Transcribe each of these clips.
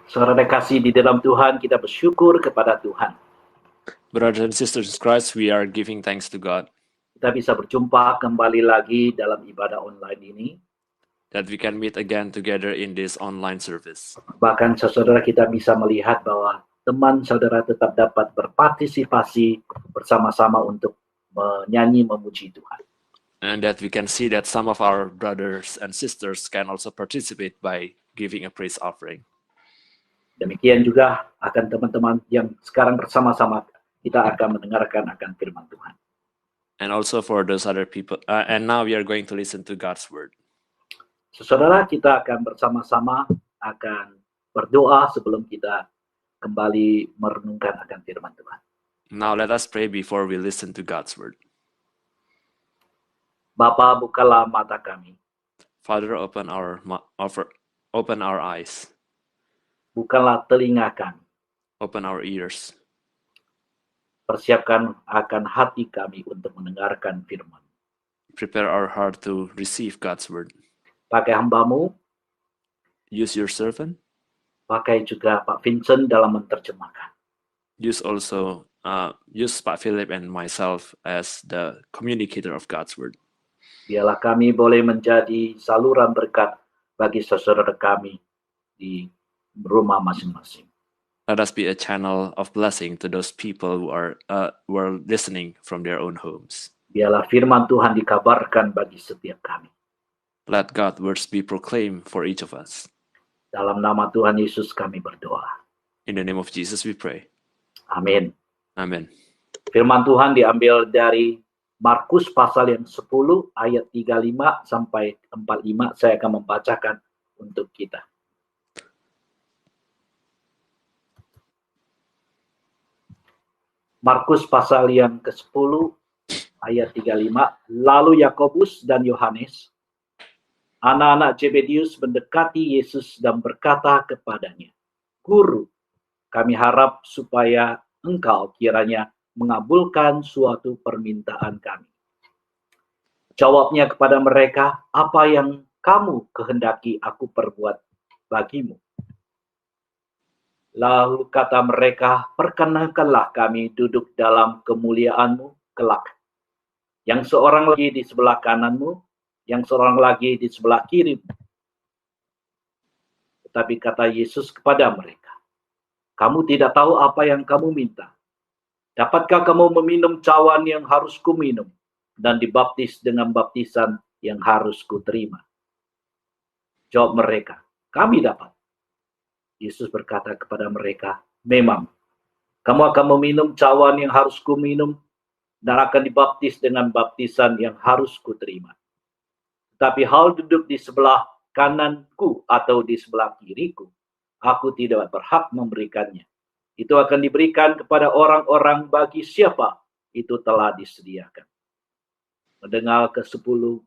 Saudara kasih di dalam Tuhan, kita bersyukur kepada Tuhan. Brothers and sisters in Christ, we are giving thanks to God Kita bisa berjumpa kembali lagi dalam ibadah online ini. that we can meet again together in this online service. Bahkan saudara kita bisa melihat bahwa teman saudara tetap dapat berpartisipasi bersama-sama untuk menyanyi memuji Tuhan. And that we can see that some of our brothers and sisters can also participate by giving a praise offering. Demikian juga akan teman-teman yang sekarang bersama-sama kita akan mendengarkan akan firman Tuhan. And also for those other people. And now we are going to listen to God's word. Saudara, kita akan bersama-sama akan berdoa sebelum kita kembali merenungkan akan firman Tuhan. Now let us pray before we listen to God's word. Bapa, bukalah mata kami. Father, open our eyes. Bukalah telinga kami. Open our ears. Persiapkan akan hati kami untuk mendengarkan firman. Prepare our heart to receive God's word. Pakai hamba-Mu, Use your servant. pakai juga Pak Vincent dalam menerjemahkan. Use Pak Philip and myself as the communicator of God's word. Biarlah kami boleh menjadi saluran berkat bagi saudara kami di rumah masing-masing. Let us be a channel of blessing to those people who are listening from their own homes. Biarlah firman Tuhan dikabarkan bagi setiap kami. Let God's words be proclaimed for each of us. Dalam nama Tuhan Yesus kami berdoa. In the name of Jesus we pray. Amin. Amen. Firman Tuhan diambil dari Markus pasal yang 10 ayat 35 sampai 45. Saya akan membacakan untuk kita. Markus pasal yang ke-10 ayat 35. Lalu Yakobus dan Yohanes, anak-anak Zebedius, mendekati Yesus dan berkata kepadanya, Guru, kami harap supaya Engkau kiranya mengabulkan suatu permintaan kami. Jawabnya kepada mereka, apa yang kamu kehendaki aku perbuat bagimu? Lalu kata mereka, perkenankanlah kami duduk dalam kemuliaan-Mu kelak. Yang seorang lagi di sebelah kananmu, yang seorang lagi di sebelah kirimu. Tetapi kata Yesus kepada mereka, kamu tidak tahu apa yang kamu minta. Dapatkah kamu meminum cawan yang harus kuminum dan dibaptis dengan baptisan yang harus kuterima? Jawab mereka, kami dapat. Yesus berkata kepada mereka, memang, kamu akan meminum cawan yang harus kuminum dan akan dibaptis dengan baptisan yang harus kuterima. Tapi hal duduk di sebelah kananku atau di sebelah kiriku, aku tidak berhak memberikannya. Itu akan diberikan kepada orang-orang bagi siapa itu telah disediakan. Mendengar ke-10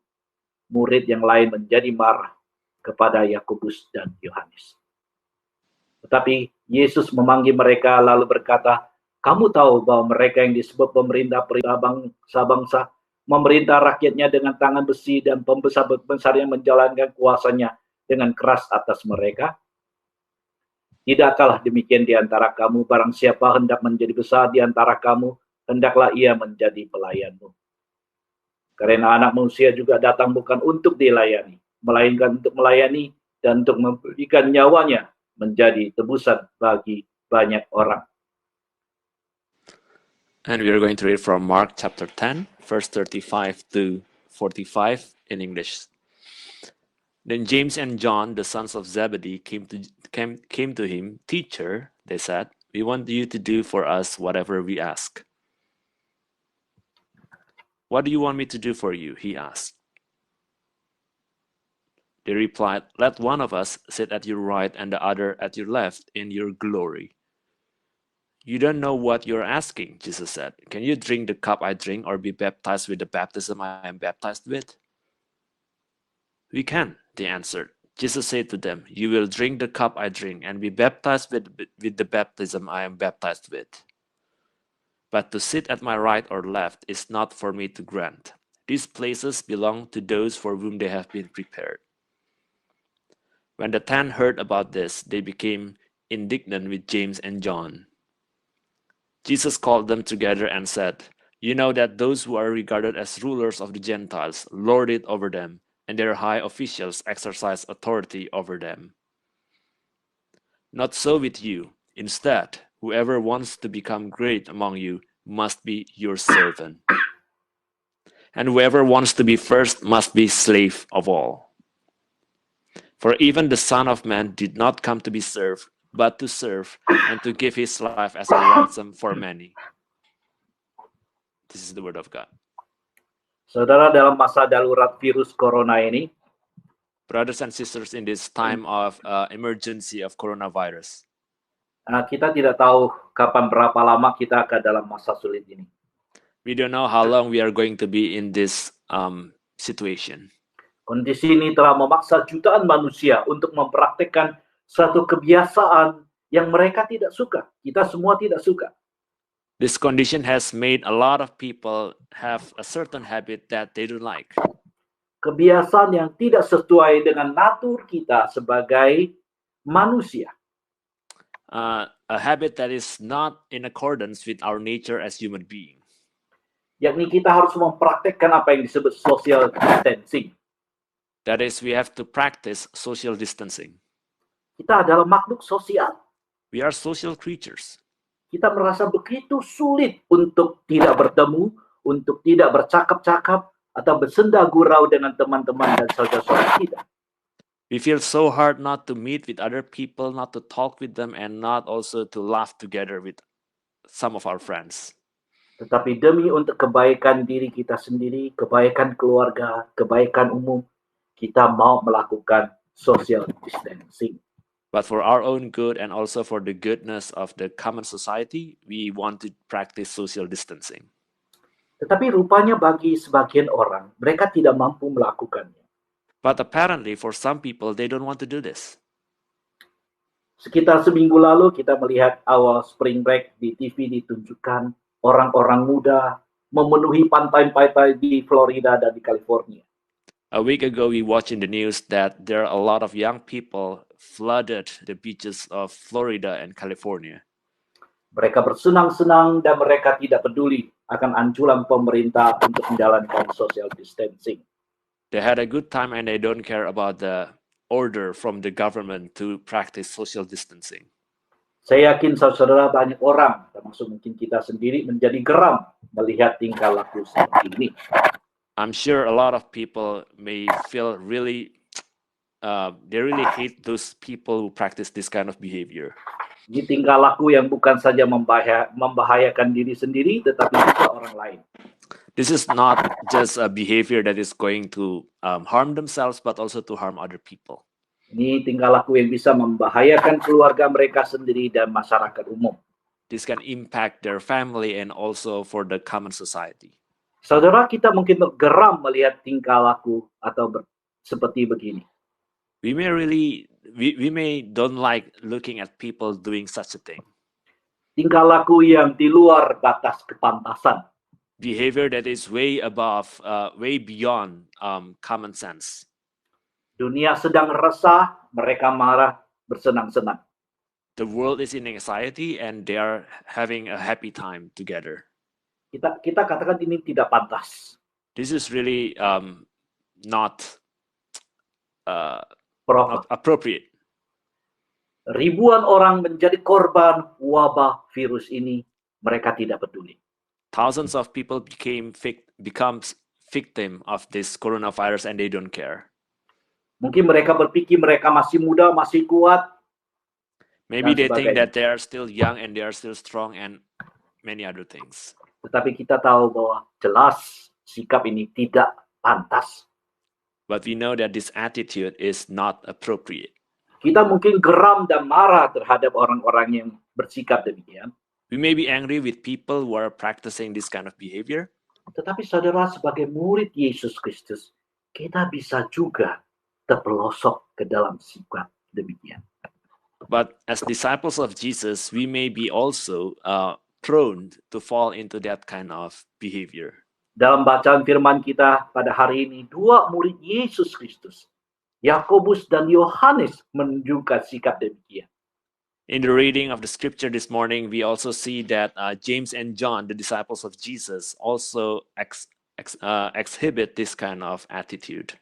murid yang lain menjadi marah kepada Yakobus dan Yohanes. Tetapi Yesus memanggil mereka lalu berkata, kamu tahu bahwa mereka yang disebut pemerintah bangsa-bangsa memerintah rakyatnya dengan tangan besi dan pembesar-pembesar yang menjalankan kuasanya dengan keras atas mereka? Tidak kalah demikian di antara kamu, barang siapa hendak menjadi besar di antara kamu, hendaklah ia menjadi pelayanmu. Karena anak manusia juga datang bukan untuk dilayani, melainkan untuk melayani dan untuk memberikan nyawanya menjadi tebusan bagi banyak orang. And we are going to read from Mark chapter 10, verse 35 to 45 in English. Then James and John, the sons of Zebedee, came to him. Teacher, they said, we want you to do for us whatever we ask. What do you want me to do for you? He asked. They replied, let one of us sit at your right and the other at your left in your glory. You don't know what you're asking, Jesus said. Can you drink the cup I drink or be baptized with the baptism I am baptized with? We can, they answered. Jesus said to them, you will drink the cup I drink and be baptized with the baptism I am baptized with. But to sit at my right or left is not for me to grant. These places belong to those for whom they have been prepared. When the 10 heard about this, they became indignant with James and John. Jesus called them together and said, "You know that those who are regarded as rulers of the Gentiles lord it over them, and their high officials exercise authority over them. Not so with you. Instead, whoever wants to become great among you must be your servant. And whoever wants to be first must be slave of all. For even the Son of Man did not come to be served, but to serve and to give his life as a ransom for many." This is the word of God. Saudara, dalam masa darurat virus corona ini, Brothers and sisters, in this time of emergency of coronavirus, kita tidak tahu kapan berapa lama kita akan dalam masa sulit ini. we don't know how long we are going to be in this situation. Kondisi ini telah memaksa jutaan manusia untuk mempraktikkan satu kebiasaan yang mereka tidak suka. Kita semua tidak suka. This condition has made a lot of people have a certain habit that they don't like. Kebiasaan yang tidak sesuai dengan natur kita sebagai manusia. A habit that is not in accordance with our nature as human beings. Yakni kita harus mempraktekkan apa yang disebut social distancing. That is, we have to practice social distancing. Kita adalah makhluk sosial. We are social creatures. Kita merasa begitu sulit untuk tidak bertemu, untuk tidak bercakap-cakap, atau bersenda gurau dengan teman-teman dan saudara-saudara kita. We feel so hard not to meet with other people, not to talk with them, and not also to laugh together with some of our friends. Tetapi demi untuk kebaikan diri kita sendiri, kebaikan keluarga, kebaikan umum, kita mau melakukan social distancing. But for our own good and also for the goodness of the common society, we want to practice social distancing. Tetapi rupanya bagi sebagian orang, mereka tidak mampu melakukannya. But apparently for some people, they don't want to do this. Sekitar seminggu lalu kita melihat awal spring break di TV ditunjukkan orang-orang muda memenuhi pantai-pantai di Florida dan di California. A week ago, we watched in the news that there are a lot of young people flooded the beaches of Florida and California. Mereka bersenang-senang dan mereka tidak peduli akan anjuran pemerintah untuk menjalankan social distancing. They had a good time and they don't care about the order from the government to practice social distancing. Saya yakin saudara banyak orang, termasuk mungkin kita sendiri, menjadi geram melihat tingkah laku seperti ini. I'm sure a lot of people may feel really, they really hate those people who practice this kind of behavior. Ini tingkah laku yang bukan saja membahayakan diri sendiri, tetapi juga orang lain. This is not just a behavior that is going to harm themselves, but also to harm other people. Ini tingkah laku yang bisa membahayakan keluarga mereka sendiri dan masyarakat umum. This can impact their family and also for the common society. Saudara, kita mungkin geram melihat tingkah laku atau seperti begini. We may don't like looking at people doing such a thing. Tingkah laku yang di luar batas kepantasan. Behavior that is way above, way beyond common sense. Dunia sedang resah, mereka marah, bersenang-senang. The world is in anxiety and they are having a happy time together. Kita katakan ini tidak pantas. This is really not appropriate. Ribuan orang menjadi korban wabah virus ini, mereka tidak peduli. Thousands of people becomes victim of this coronavirus and they don't care. Mungkin mereka berpikir mereka masih muda, masih kuat. Maybe they think that they are still young and they are still strong and many other things. Tetapi kita tahu bahwa jelas sikap ini tidak pantas. But we know that this attitude is not appropriate. Kita mungkin geram dan marah terhadap orang-orang yang bersikap demikian. We may be angry with people who are practicing this kind of behavior. Tetapi saudara, sebagai murid Yesus Kristus, kita bisa juga terpelosok ke dalam sikap demikian. But as disciples of Jesus, we may be also prone to fall into that kind of behavior. Dalam bacaan firman kita pada hari ini, dua murid Yesus Kristus, Yakobus dan Yohanes, menunjukkan sikap demikian. In the reading of the scripture this morning, we also see that James and John, the disciples of Jesus, also exhibit this kind of attitude.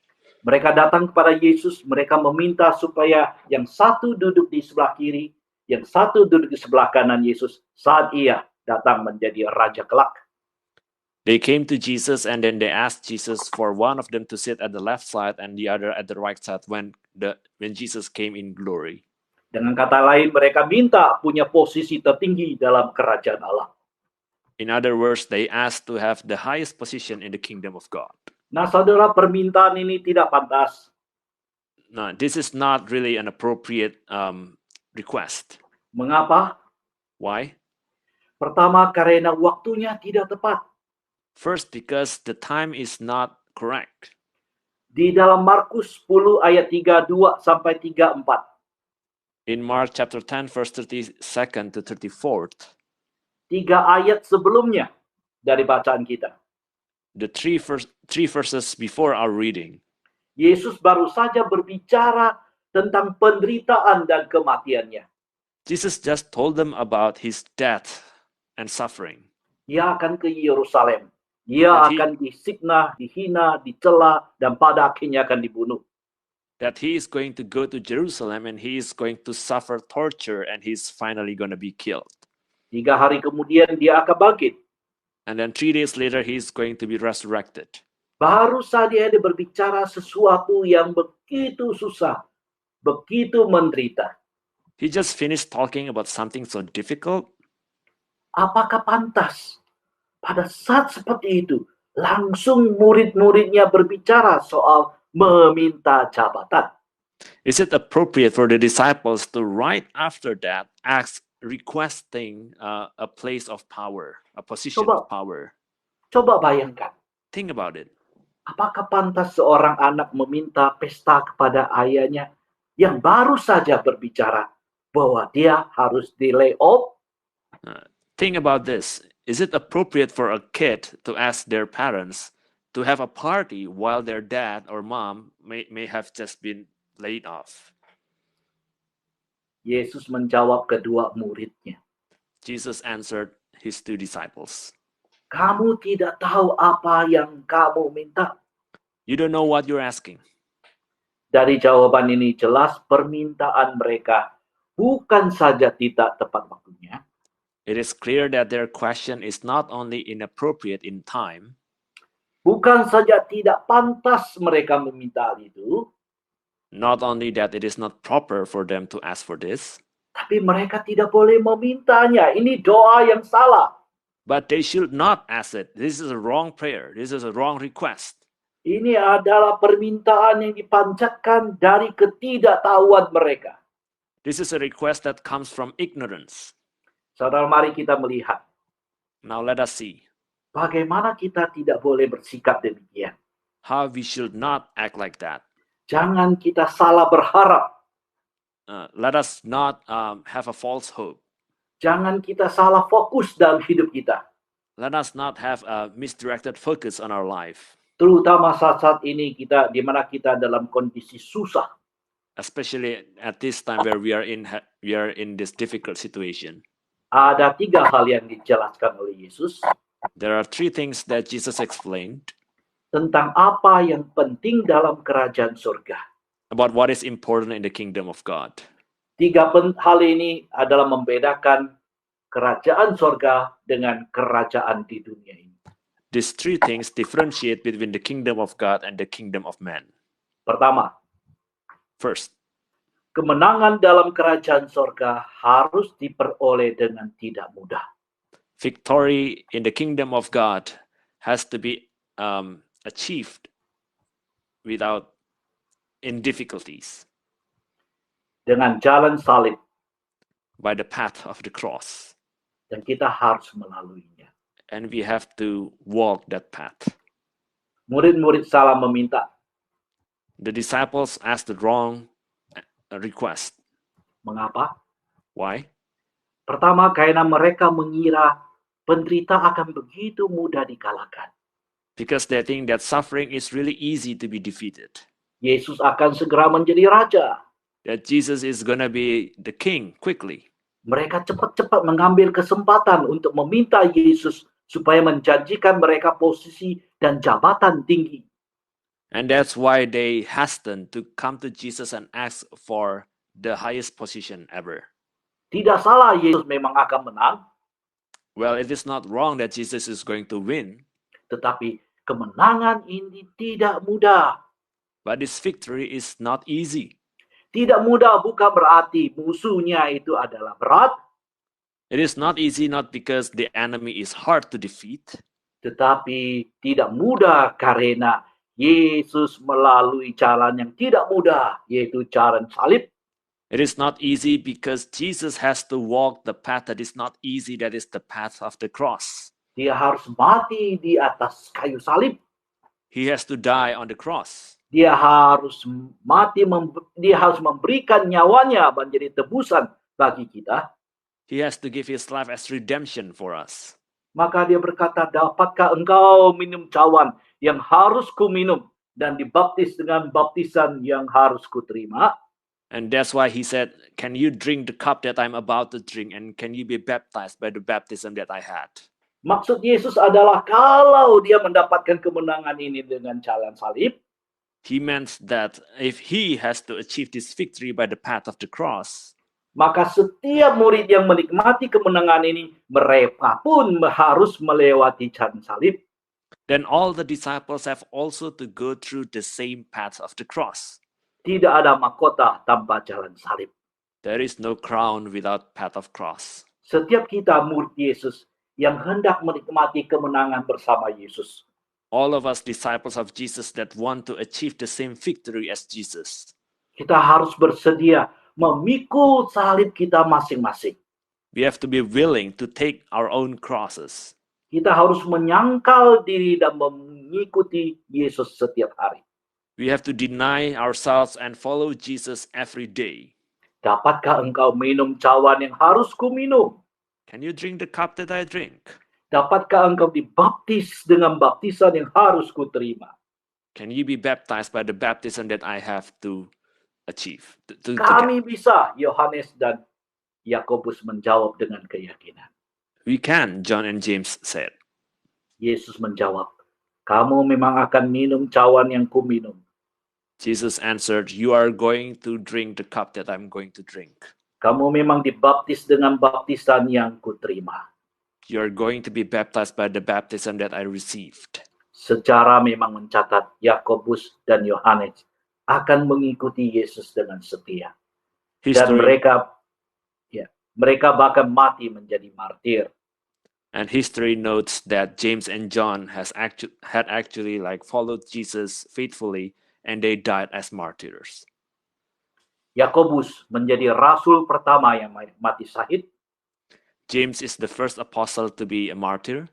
Mereka datang kepada Yesus, mereka meminta supaya yang satu duduk di sebelah kiri, yang satu duduk di sebelah kanan Yesus saat ia datang menjadi raja kelak. They came to Jesus and then they asked Jesus for one of them to sit at the left side and the other at the right side when Jesus came in glory. Dengan kata lain, mereka minta punya posisi tertinggi dalam kerajaan Allah. In other words, they asked to have the highest position in the kingdom of God. Nah, saudara, permintaan ini tidak pantas. No, this is not really an appropriate request. Mengapa? Why? Pertama, karena waktunya tidak tepat. First, because the time is not correct. Di dalam Markus 10 ayat 32 sampai 34. In Mark chapter 10, verse 32nd to 34th, 3 ayat sebelumnya dari bacaan kita. the three verses before our reading, Yesus baru saja berbicara tentang penderitaan dan kematiannya. Jesus just told them about his death and suffering. Dia akan ke Yerusalem. Dia That he- akan disikna, dihina, dicela, dan pada akhirnya akan dibunuh. That he is going to go to Jerusalem and he is going to suffer torture and he's finally going to be killed. 3 hari kemudian dia akan bangkit. And then 3 days later, he's going to be resurrected. Baru saja dia berbicara sesuatu yang begitu susah, begitu menderita. He just finished talking about something so difficult. Apakah pantas pada saat seperti itu langsung murid-muridnya berbicara soal meminta jabatan? Is it appropriate for the disciples to right after that ask requesting a place of power, a position Coba. of power? Coba bayangkan, Think about it. apakah pantas seorang anak meminta pesta kepada ayahnya yang baru saja berbicara bahwa dia harus di-lay off? Think about this. Is it appropriate for a kid to ask their parents to have a party while their dad or mom may have just been laid off? Yesus menjawab kedua muridnya, Jesus answered his 2 disciples. kamu tidak tahu apa yang kamu minta. You don't know what you're asking. Dari jawaban ini jelas permintaan mereka bukan saja tidak tepat waktunya, It is clear that their question is not only inappropriate in time, bukan saja tidak pantas mereka meminta itu, not only that it is not proper for them to ask for this, tapi mereka tidak boleh memintanya. Ini doa yang salah. but they should not ask it. This is a wrong prayer. This is a wrong request. Ini adalah permintaan yang dipanjatkan dari ketidaktahuan mereka. This is a request that comes from ignorance. Saudara, mari kita melihat Now let us see bagaimana kita tidak boleh bersikap demikian. how we should not act like that. Jangan kita salah berharap. Let us not have a false hope. Jangan kita salah fokus dalam hidup kita. Let us not have a misdirected focus on our life, Terutama saat-saat ini di mana kita dalam kondisi susah. especially at this time where we are in this difficult situation. Ada 3 hal yang dijelaskan oleh Yesus There are 3 things that Jesus explained tentang apa yang penting dalam kerajaan surga. about what is important in the kingdom of God. 3 hal ini adalah membedakan kerajaan surga dengan kerajaan di dunia ini. These 3 things differentiate between the kingdom of God and the kingdom of man. Pertama, First, kemenangan dalam kerajaan surga harus diperoleh dengan tidak mudah. victory in the kingdom of God has to be achieved in difficulties, Dengan jalan salib, by the path of the cross. dan kita harus melaluinya. And we have to walk that path. Murid-murid salah meminta. The disciples asked the wrong request. Mengapa? Why? Pertama, karena mereka mengira penderita akan begitu mudah dikalahkan. Because they think that suffering is really easy to be defeated. Yesus akan segera menjadi raja. That Jesus is going to be the king quickly. Mereka cepat-cepat mengambil kesempatan untuk meminta Yesus supaya menjanjikan mereka posisi dan jabatan tinggi. And that's why they hasten to come to Jesus and ask for the highest position ever. Tidak salah Yesus memang akan menang, Well, it is not wrong that Jesus is going to win, tetapi kemenangan ini tidak mudah. but this victory is not easy. Tidak mudah bukan berarti musuhnya itu adalah berat, It is not easy not because the enemy is hard to defeat, tetapi tidak mudah karena Yesus melalui jalan yang tidak mudah, yaitu jalan salib. it is not easy because Jesus has to walk the path that is not easy, that is the path of the cross. Dia harus mati di atas kayu salib. He has to die on the cross. Dia harus mati, dia harus memberikan nyawanya menjadi tebusan bagi kita. He has to give his life as redemption for us. Maka dia berkata, dapatkah engkau minum cawan yang harus ku minum dan dibaptis dengan baptisan yang harus ku terima? And that's why he said, can you drink the cup that I'm about to drink, and can you be baptized by the baptism that I had? Maksud Yesus adalah kalau dia mendapatkan kemenangan ini dengan jalan salib, He meant that if he has to achieve this victory by the path of the cross, maka setiap murid yang menikmati kemenangan ini, mereka pun harus melewati jalan salib. then all the disciples have also to go through the same path of the cross. Tidak ada mahkota tanpa jalan salib. There is no crown without path of cross. Setiap kita murid Yesus yang hendak menikmati kemenangan bersama Yesus, All of us disciples of Jesus that want to achieve the same victory as Jesus, kita harus bersedia memikul salib kita masing-masing. we have to be willing to take our own crosses. Kita harus menyangkal diri dan mengikuti Yesus setiap hari. We have to deny ourselves and follow Jesus every day. Dapatkah engkau minum cawan yang harus ku minum? Can you drink the cup that I drink? Dapatkah engkau dibaptis dengan baptisan yang harus ku terima? Can you be baptized by the baptism that I have to achieve? To get? Kami bisa, Yohanes dan Yakobus menjawab dengan keyakinan. We can, John and James said. Yesus menjawab, kamu memang akan minum cawan yang ku minum. Jesus answered, you are going to drink the cup that I'm going to drink. Kamu memang dibaptis dengan baptisan yang ku terima. You are going to be baptized by the baptism that I received. Sejarah memang mencatat Yakobus dan Yohanes akan mengikuti Yesus dengan setia. Dan mereka bahkan mati menjadi martir. And history notes that James and John had actually followed Jesus faithfully, and they died as martyrs. Yakobus menjadi rasul pertama yang mati syahid. James is the first apostle to be a martyr.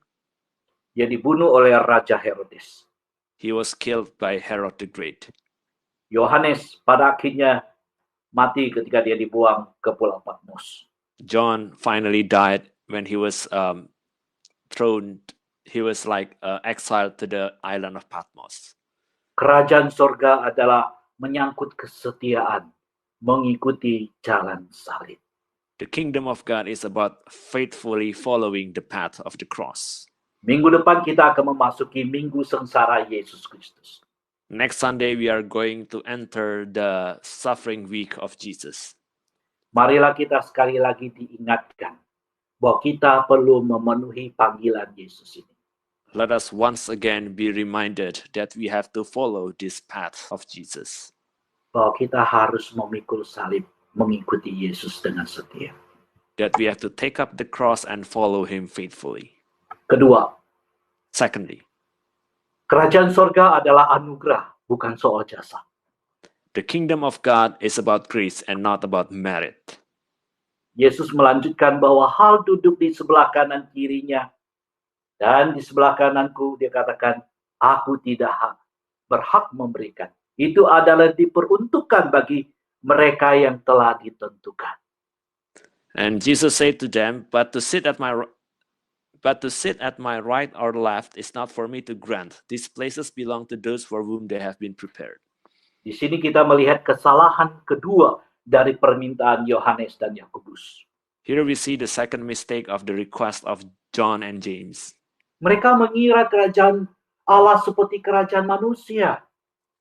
Dia dibunuh oleh Raja Herodes. He was killed by Herod the Great. Yohanes pada akhirnya mati ketika dia dibuang ke Pulau Patmos. John finally died when he was thrown. He was exiled to the island of Patmos. Kerajaan sorga adalah menyangkut kesetiaan, mengikuti jalan salib. The kingdom of God is about faithfully following the path of the cross. Minggu depan kita akan memasuki Minggu Sengsara Yesus Kristus. Next Sunday we are going to enter the suffering week of Jesus. Marilah kita sekali lagi diingatkan bahwa kita perlu memenuhi panggilan Yesus ini. Let us once again be reminded that we have to follow this path of Jesus. Bahwa kita harus memikul salib, mengikuti Yesus dengan setia. That we have to take up the cross and follow him faithfully. Kedua, secondly, kerajaan sorga adalah anugerah, bukan soal jasa. The kingdom of God is about grace and not about merit. Yesus melanjutkan bahwa hal duduk di sebelah kanan kirinya dan di sebelah kananku, dia katakan, aku tidak berhak memberikan. Itu adalah diperuntukkan bagi mereka yang telah ditentukan. And Jesus said to them, but to sit at my right or left is not for me to grant. These places belong to those for whom they have been prepared. Di sini kita melihat kesalahan kedua dari permintaan Yohanes dan Yakobus. Here we see the second mistake of the request of John and James. Mereka mengira kerajaan Allah seperti kerajaan manusia.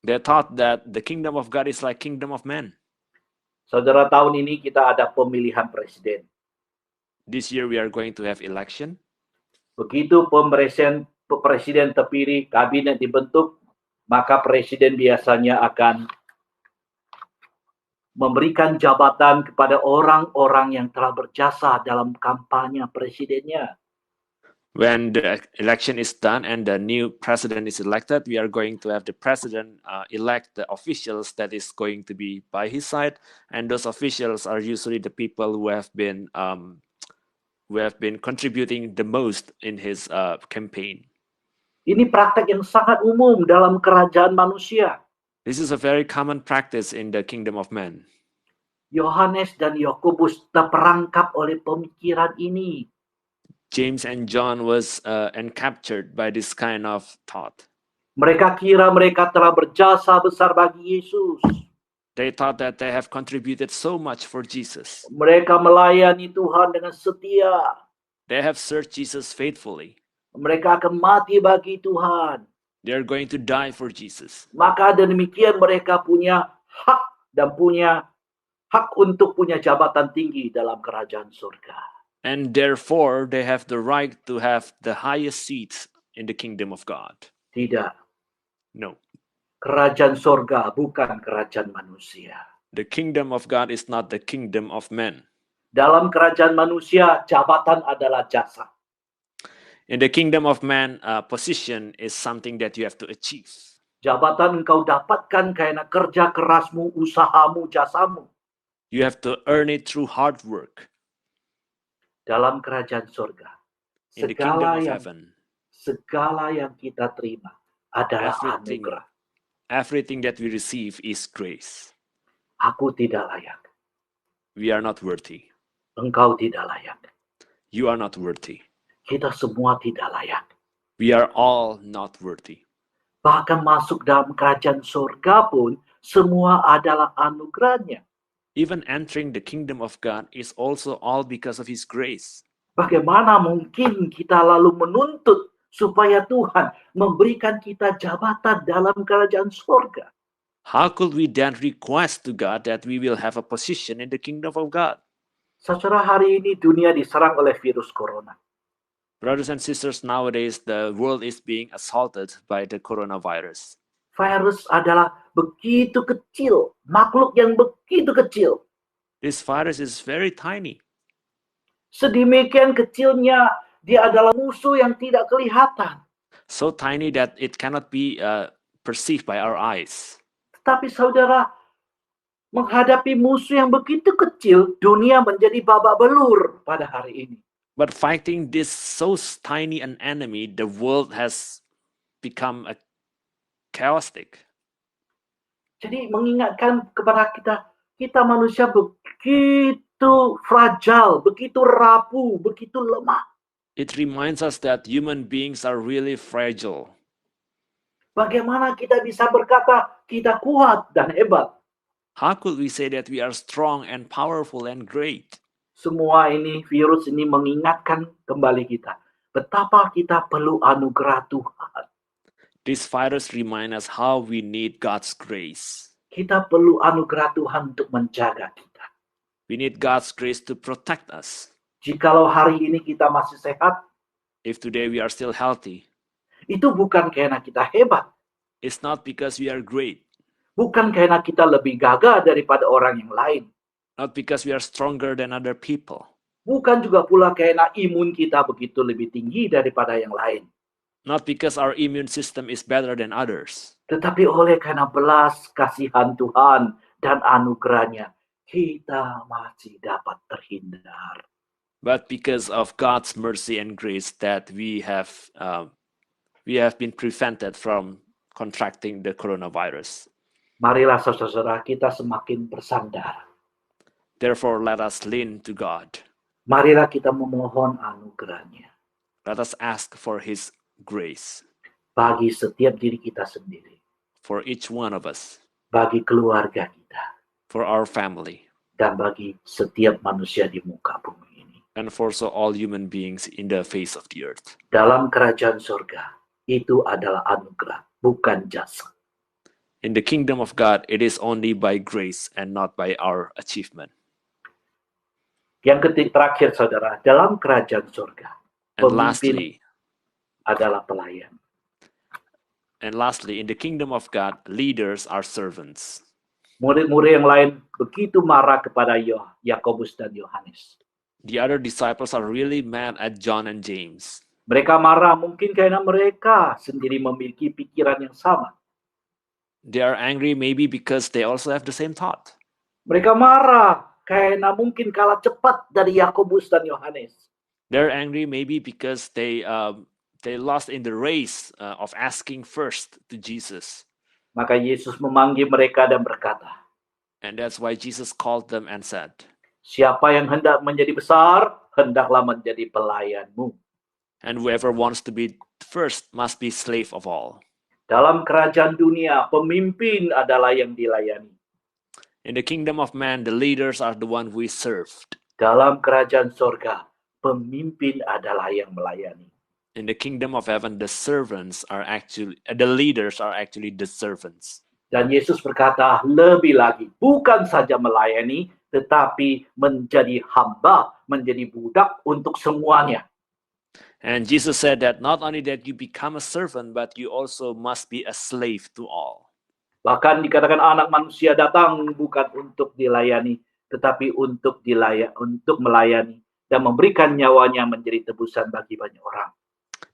They thought that the kingdom of God is like kingdom of man. Saudara, tahun ini kita ada pemilihan presiden. This year we are going to have election. Begitu presiden terpilih, kabinet dibentuk, maka presiden biasanya akan memberikan jabatan kepada orang-orang yang telah berjasa dalam kampanye presidennya. When the election is done and the new president is elected, we are going to have the president elect the officials that is going to be by his side, and those officials are usually the people who have been contributing the most in his campaign. Ini praktek yang sangat umum dalam kerajaan manusia. This is a very common practice in the kingdom of man. Yohanes dan Yakobus terperangkap oleh pemikiran ini. James and John was encaptured by this kind of thought. Mereka kira mereka telah berjasa besar bagi Yesus. They thought that they have contributed so much for Jesus. Mereka melayani Tuhan dengan setia. They have served Jesus faithfully. Mereka akan mati bagi Tuhan. They are going to die for Jesus. Maka demikian mereka punya hak dan punya hak untuk punya jabatan tinggi dalam kerajaan surga. And therefore, they have the right to have the highest seats in the kingdom of God. Tidak. No. Kerajaan surga bukan kerajaan manusia. The kingdom of God is not the kingdom of men. Dalam kerajaan manusia, jabatan adalah jasa. In the kingdom of man, position is something that you have to achieve. Jabatan engkau dapatkan karena kerja kerasmu, usahamu, jasamu. You have to earn it through hard work. Dalam kerajaan surga, In the kingdom of heaven, segala yang kita terima adalah anugerah. everything that we receive is grace. Aku tidak layak. We are not worthy. Engkau tidak layak. You are not worthy. Kita semua tidak layak. We are all not worthy. Bahkan masuk dalam kerajaan surga pun, semua adalah anugerahnya. Even entering the kingdom of God is also all because of His grace. Bagaimana mungkin kita lalu menuntut supaya Tuhan memberikan kita jabatan dalam kerajaan surga? How could we then request to God that we will have a position in the kingdom of God? Saudara, hari ini dunia diserang oleh virus corona. Brothers and sisters, nowadays the world is being assaulted by the coronavirus. Virus adalah begitu kecil, makhluk yang begitu kecil. This virus is very tiny. Sedemikian kecilnya, dia adalah musuh yang tidak kelihatan. So tiny that it cannot be perceived by our eyes. Tetapi saudara, menghadapi musuh yang begitu kecil, dunia menjadi babak belur pada hari ini. But fighting this so tiny an enemy, the world has become chaotic. Jadi mengingatkan kepada kita manusia begitu fragile, begitu rapuh, begitu lemah. It reminds us that human beings are really fragile. Bagaimana kita bisa berkata kita kuat dan hebat? How could we say that we are strong and powerful and great? Semua ini, virus ini mengingatkan kembali kita. Betapa kita perlu anugerah Tuhan. This virus reminds us how we need God's grace. Kita perlu anugerah Tuhan untuk menjaga kita. We need God's grace to protect us. Jikalau hari ini kita masih sehat, If today we are still healthy, itu bukan karena kita hebat. it's not because we are great, Bukan karena kita lebih gagah daripada orang yang lain. not because we are stronger than other people, Bukan juga pula karena imun kita begitu lebih tinggi daripada yang lain. not because our immune system is better than others, Tetapi oleh karena belas kasihan Tuhan dan anugerahnya, kita masih dapat terhindar. but because of God's mercy and grace that we have been prevented from contracting the coronavirus. Marilah saudara-saudara kita semakin bersandar. Therefore, let us lean to God. Marilah kita memohon anugerahnya Let us ask for His grace bagi setiap diri kita sendiri, for each one of us, bagi keluarga kita, for our family, dan bagi setiap manusia di muka bumi ini. and for so all human beings in the face of the earth. Dalam kerajaan surga, itu adalah anugerah, bukan jasa. In the kingdom of God, it is only by grace and not by our achievement. Yang terakhir, saudara, dalam kerajaan surga, And pemimpin adalah pelayan. lastly, in the kingdom of God, leaders are servants. Murid-murid yang lain begitu marah kepada Yakobus dan Yohanes. The other disciples are really mad at John and James. Mereka marah mungkin karena mereka sendiri memiliki pikiran yang sama. They are angry maybe because they also have the same thought. Mereka marah karena mungkin kalah cepat dari Yakobus dan Yohanes. They're angry maybe because they lost in the race of asking first to Jesus. Maka Yesus memanggil mereka dan berkata, And that's why Jesus called them and said, siapa yang hendak menjadi besar, hendaklah menjadi pelayanmu. and whoever wants to be first must be slave of all. Dalam kerajaan dunia, pemimpin adalah yang dilayani. In the kingdom of man, the leaders are the one who is served. Dalam kerajaan surga, pemimpin adalah yang melayani. In the kingdom of heaven, the leaders are actually the servants. Dan Yesus berkata, lebih lagi, bukan saja melayani, tetapi menjadi hamba, menjadi budak untuk semuanya. And Jesus said that not only that you become a servant, but you also must be a slave to all. Bahkan dikatakan anak manusia datang bukan untuk dilayani, tetapi untuk melayani dan memberikan nyawanya menjadi tebusan bagi banyak orang.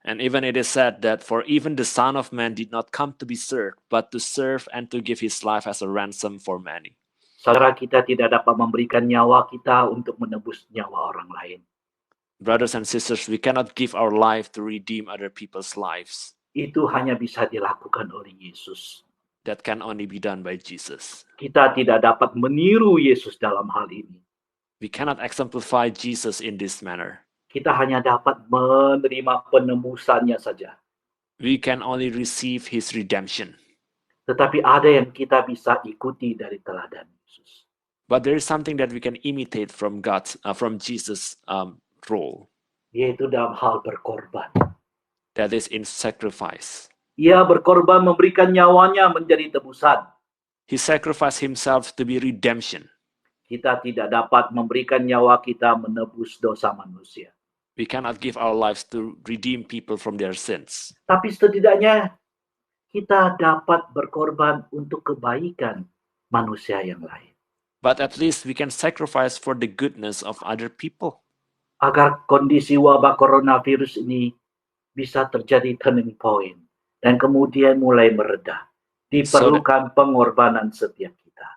And even it is said that for even the Son of Man did not come to be served, but to serve and to give his life as a ransom for many. Saudara, kita tidak dapat memberikan nyawa kita untuk menebus nyawa orang lain. Brothers and sisters, we cannot give our life to redeem other people's lives. Itu hanya bisa dilakukan oleh Yesus. That can only be done by Jesus. Kita tidak dapat meniru Yesus dalam hal ini. We cannot exemplify Jesus in this manner. Kita hanya dapat menerima penebusannya saja. We can only receive his redemption. Tetapi ada yang kita bisa ikuti dari teladan Yesus. But there is something that we can imitate from Jesus' role. Yaitu dalam hal berkorban. That is in sacrifice. Ia berkorban memberikan nyawanya menjadi tebusan. He sacrificed himself to be redemption. Kita tidak dapat memberikan nyawa kita menebus dosa manusia. We cannot give our lives to redeem people from their sins. Tapi setidaknya kita dapat berkorban untuk kebaikan manusia yang lain. But at least we can sacrifice for the goodness of other people. Agar kondisi wabah coronavirus ini bisa terjadi turning point dan kemudian mulai mereda. Diperlukan pengorbanan setiap kita.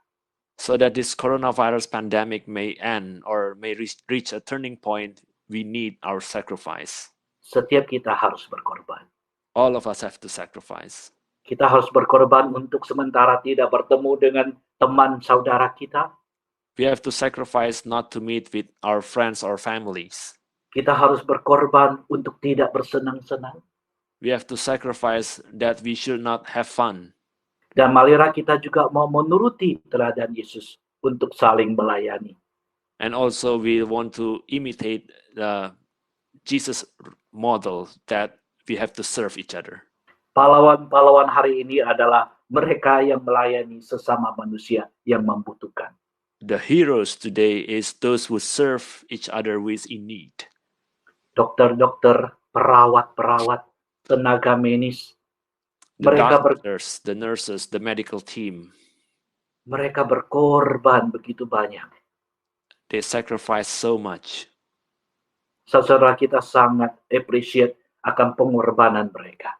So that this coronavirus pandemic may end or may reach a turning point, we need our sacrifice. Setiap kita harus berkorban. All of us have to sacrifice. Kita harus berkorban untuk sementara tidak bertemu dengan teman saudara kita. We have to sacrifice not to meet with our friends or families. Kita harus berkorban untuk tidak bersenang-senang. We have to sacrifice that we should not have fun. Dan marilah kita juga mau menuruti teladan Yesus untuk saling melayani. And also we want to imitate Jesus' model that we have to serve each other. Pahlawan-pahlawan hari ini adalah mereka yang melayani sesama manusia yang membutuhkan. The heroes today is those who serve each other who is in need. Dokter-dokter, perawat-perawat, tenaga medis. The doctors, the nurses, the medical team. Mereka berkorban begitu banyak. They sacrifice so much. Saudara, kita sangat appreciate akan pengorbanan mereka.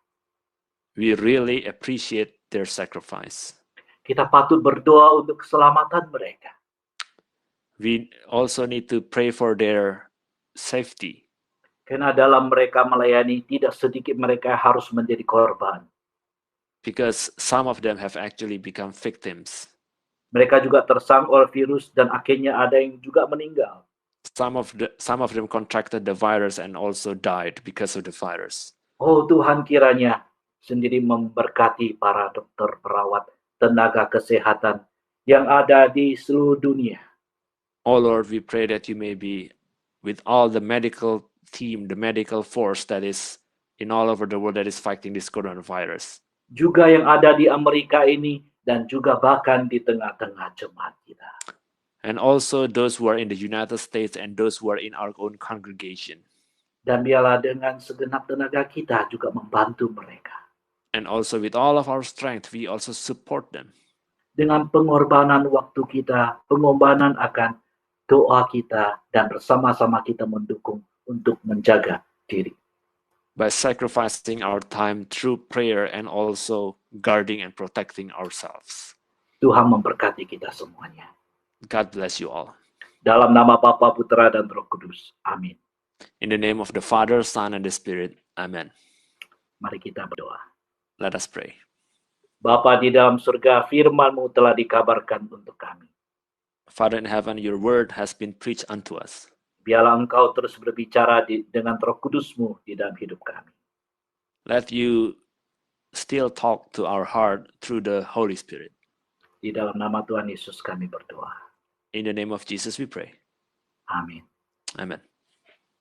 We really appreciate their sacrifice. Kita patut berdoa untuk keselamatan mereka. We also need to pray for their safety. Karena dalam mereka melayani, tidak sedikit mereka harus menjadi korban. Because some of them have actually become victims. Mereka juga tersangkut oleh virus dan akhirnya ada yang juga meninggal. Some of them contracted the virus and also died because of the virus. Oh Tuhan, kiranya sendiri memberkati para dokter, perawat, tenaga kesehatan yang ada di seluruh dunia. Oh Lord, we pray that you may be with all the medical team, the medical force that is in all over the world that is fighting this coronavirus. Juga yang ada di Amerika ini dan juga bahkan di tengah-tengah jemaat kita. And also those who are in the United States and those who are in our own congregation. Dan biarlah dengan segenap tenaga kita juga membantu mereka. And also with all of our strength, we also support them. Dengan pengorbanan waktu kita, pengorbanan akan doa kita, dan bersama-sama kita mendukung untuk menjaga diri. By sacrificing our time through prayer and also guarding and protecting ourselves. Tuhan memberkati kita semuanya. God bless you all. Dalam nama Bapa, Putra, dan Roh Kudus. Amin. In the name of the Father, Son, and the Spirit. Amen. Mari kita berdoa. Let us pray. Bapa di dalam surga, firman-Mu telah dikabarkan untuk kami. Father in heaven, your word has been preached unto us. Biarlah Engkau terus berbicara dengan Roh Kudus-Mu di dalam hidup kami. Let you still talk to our heart through the Holy Spirit. Di dalam nama Tuhan Yesus kami berdoa. In the name of Jesus we pray. Amin. Amen.